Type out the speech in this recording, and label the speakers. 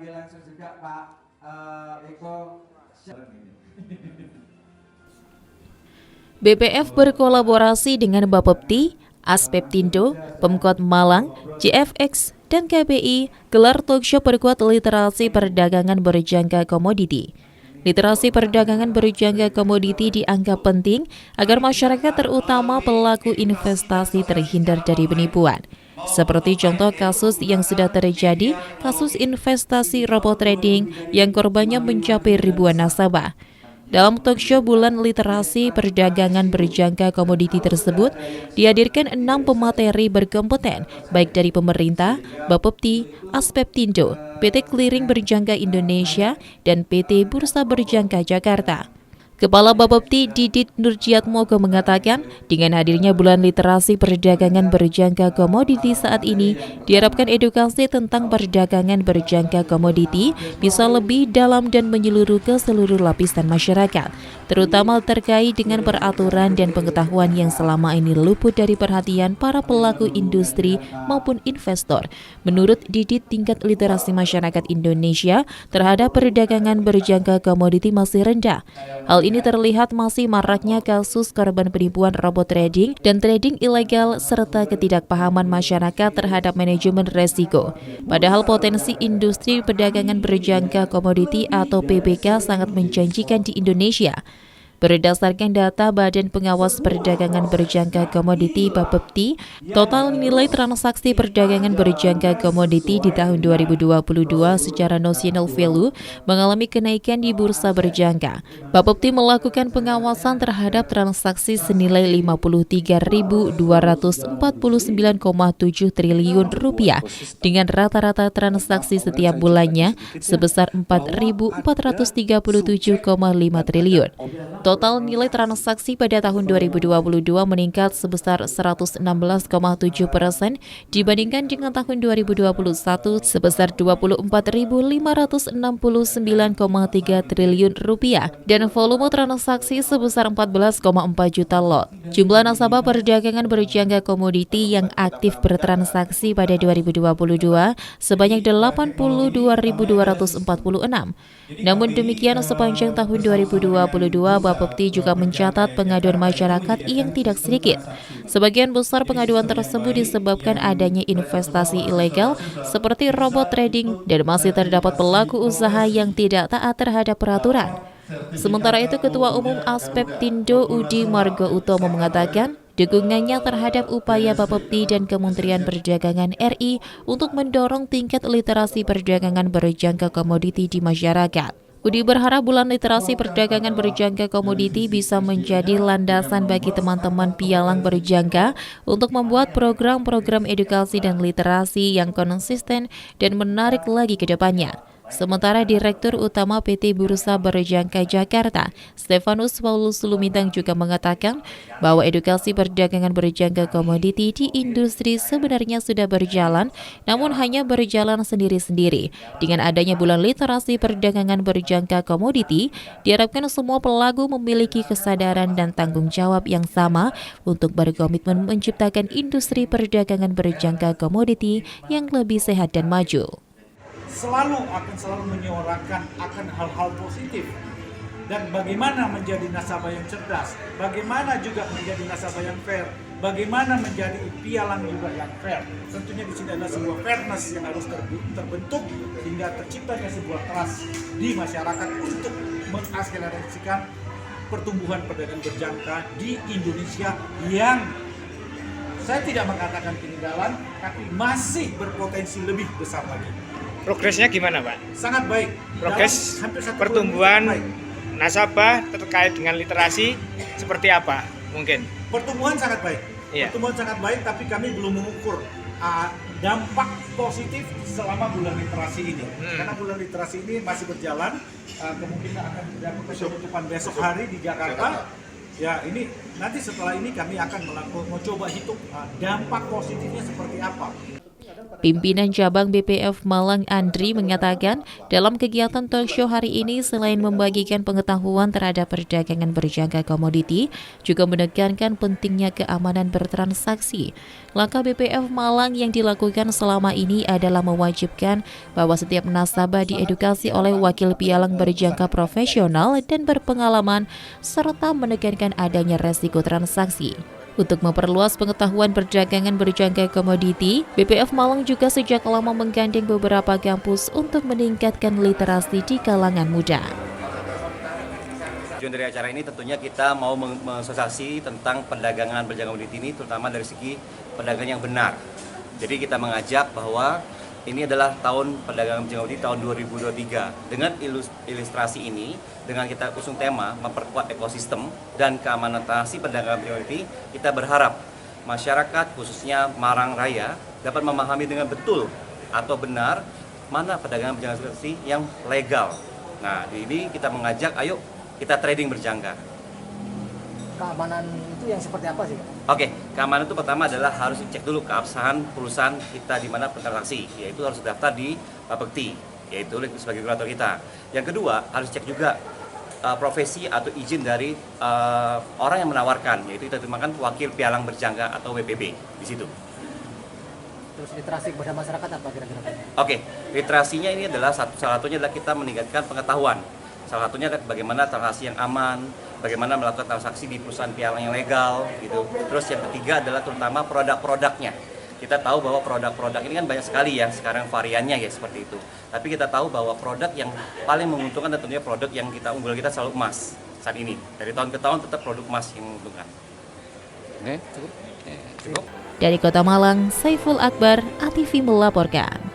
Speaker 1: panggil langsung juga Pak Eko.
Speaker 2: BPF berkolaborasi dengan Bapepti, Aspeptindo, Pemkot Malang, JFX, dan KPI gelar talkshow perkuat literasi perdagangan berjangka komoditi. Literasi perdagangan berjangka komoditi dianggap penting agar masyarakat terutama pelaku investasi terhindar dari penipuan. Seperti contoh kasus yang sudah terjadi, kasus investasi robot trading yang korbannya mencapai ribuan nasabah. Dalam talkshow bulan literasi perdagangan berjangka komoditi tersebut, dihadirkan 6 pemateri berkompeten, baik dari pemerintah, Bapepti, Aspeptindo, PT Clearing Berjangka Indonesia, dan PT Bursa Berjangka Jakarta. Kepala Bapepti Didit Nurjiatmoko mengatakan, dengan hadirnya bulan literasi perdagangan berjangka komoditi saat ini, diharapkan edukasi tentang perdagangan berjangka komoditi bisa lebih dalam dan menyeluruh ke seluruh lapisan masyarakat, terutama terkait dengan peraturan dan pengetahuan yang selama ini luput dari perhatian para pelaku industri maupun investor. Menurut Didit, tingkat literasi masyarakat Indonesia terhadap perdagangan berjangka komoditi masih rendah. Hal ini terlihat masih maraknya kasus korban penipuan robot trading dan trading ilegal serta ketidakpahaman masyarakat terhadap manajemen resiko. Padahal potensi industri perdagangan berjangka komoditi atau PBK sangat menjanjikan di Indonesia. Berdasarkan data Badan Pengawas Perdagangan Berjangka Komoditi Bapepti, total nilai transaksi perdagangan berjangka komoditi di tahun 2022 secara notional value mengalami kenaikan di bursa berjangka. Bapepti melakukan pengawasan terhadap transaksi senilai 53.249,7 triliun rupiah dengan rata-rata transaksi setiap bulannya sebesar 4.437,5 triliun. Total nilai transaksi pada tahun 2022 meningkat sebesar 116,7% dibandingkan dengan tahun 2021 sebesar 24.569,3 triliun rupiah dan volume transaksi sebesar 14,4 juta lot. Jumlah nasabah perdagangan berjangka komoditi yang aktif bertransaksi pada 2022 sebanyak 82.246. Namun demikian sepanjang tahun 2022 Bapepti juga mencatat pengaduan masyarakat yang tidak sedikit. Sebagian besar pengaduan tersebut disebabkan adanya investasi ilegal seperti robot trading dan masih terdapat pelaku usaha yang tidak taat terhadap peraturan. Sementara itu, Ketua Umum Aspeptindo Udi Margo Utomo mengatakan dukungannya terhadap upaya Bapepti dan Kementerian Perdagangan RI untuk mendorong tingkat literasi perdagangan berjangka komoditi di masyarakat. Udi berharap bulan literasi perdagangan berjangka komoditi bisa menjadi landasan bagi teman-teman pialang berjangka untuk membuat program-program edukasi dan literasi yang konsisten dan menarik lagi ke depannya. Sementara Direktur Utama PT Bursa Berjangka Jakarta, Stefanus Paulus Lumintang juga mengatakan bahwa edukasi perdagangan berjangka komoditi di industri sebenarnya sudah berjalan, namun hanya berjalan sendiri-sendiri. Dengan adanya bulan literasi perdagangan berjangka komoditi, diharapkan semua pelaku memiliki kesadaran dan tanggung jawab yang sama untuk berkomitmen menciptakan industri perdagangan berjangka komoditi yang lebih sehat dan maju.
Speaker 3: Akan selalu menyuarakan akan hal-hal positif dan bagaimana menjadi nasabah yang cerdas, bagaimana juga menjadi nasabah yang fair, bagaimana menjadi pialang juga yang fair. Tentunya di sini adalah sebuah fairness yang harus terbentuk hingga terciptanya sebuah trust di masyarakat untuk mengakselerasikan pertumbuhan perdagangan berjangka di Indonesia yang saya tidak mengatakan ketinggalan, tapi masih berpotensi lebih besar lagi.
Speaker 4: Progresnya gimana, Pak?
Speaker 3: Sangat baik.
Speaker 4: Progres pertumbuhan nasabah terkait dengan literasi seperti apa mungkin?
Speaker 3: Pertumbuhan sangat baik.
Speaker 4: Iya.
Speaker 3: Pertumbuhan sangat baik, tapi kami belum mengukur dampak positif selama bulan literasi ini. Karena bulan literasi ini masih berjalan, kemungkinan akan terjadi penutupan besok hari di Jakarta. Ya, ini nanti setelah ini kami akan mencoba hitung dampak positifnya seperti apa.
Speaker 2: Pimpinan Cabang BPF Malang Andri mengatakan dalam kegiatan talk show hari ini selain membagikan pengetahuan terhadap perdagangan berjangka komoditi, juga menekankan pentingnya keamanan bertransaksi. Langkah BPF Malang yang dilakukan selama ini adalah mewajibkan bahwa setiap nasabah diedukasi oleh wakil pialang berjangka profesional dan berpengalaman, serta menekankan adanya resiko transaksi. Untuk memperluas pengetahuan perdagangan berjangka komoditi, BPF Malang juga sejak lama menggandeng beberapa kampus untuk meningkatkan literasi di kalangan muda.
Speaker 5: Tujuan dari acara ini tentunya kita mau mensosialisasi tentang perdagangan berjangka komoditi ini, terutama dari segi perdagangan yang benar. Jadi kita mengajak bahwa ini adalah tahun perdagangan berjangka komoditi tahun 2023. Dengan ilustrasi ini, dengan kita usung tema memperkuat ekosistem dan keamanan transaksi perdagangan berjangka komoditi, kita berharap masyarakat khususnya Marang Raya dapat memahami dengan betul atau benar mana perdagangan berjangka komoditi yang legal. Nah, di ini kita mengajak, ayo kita trading berjangka.
Speaker 6: Keamanan itu yang seperti apa sih?
Speaker 5: Oke, keamanan itu pertama adalah harus dicek dulu keabsahan perusahaan kita di mana bertransaksi, yaitu harus daftar di Bapepti, yaitu sebagai regulator kita. Yang kedua, harus cek juga profesi atau izin dari orang yang menawarkan, yaitu kita terjemahkan wakil pialang berjangka atau WPB di situ.
Speaker 6: Terus literasi kepada masyarakat apa kira-kira?
Speaker 5: Oke, literasinya ini adalah salah satunya adalah kita meningkatkan pengetahuan. Salah satunya adalah bagaimana transaksi yang aman, bagaimana melakukan transaksi di perusahaan pialang yang legal, gitu. Terus yang ketiga adalah terutama produk-produknya. Kita tahu bahwa produk-produk ini kan banyak sekali ya sekarang variannya ya seperti itu. Tapi kita tahu bahwa produk yang paling menguntungkan tentunya produk yang kita unggul kita selalu emas saat ini. Dari tahun ke tahun tetap produk emas yang menguntungkan.
Speaker 2: Dari Kota Malang, Saiful Akbar, ATV melaporkan.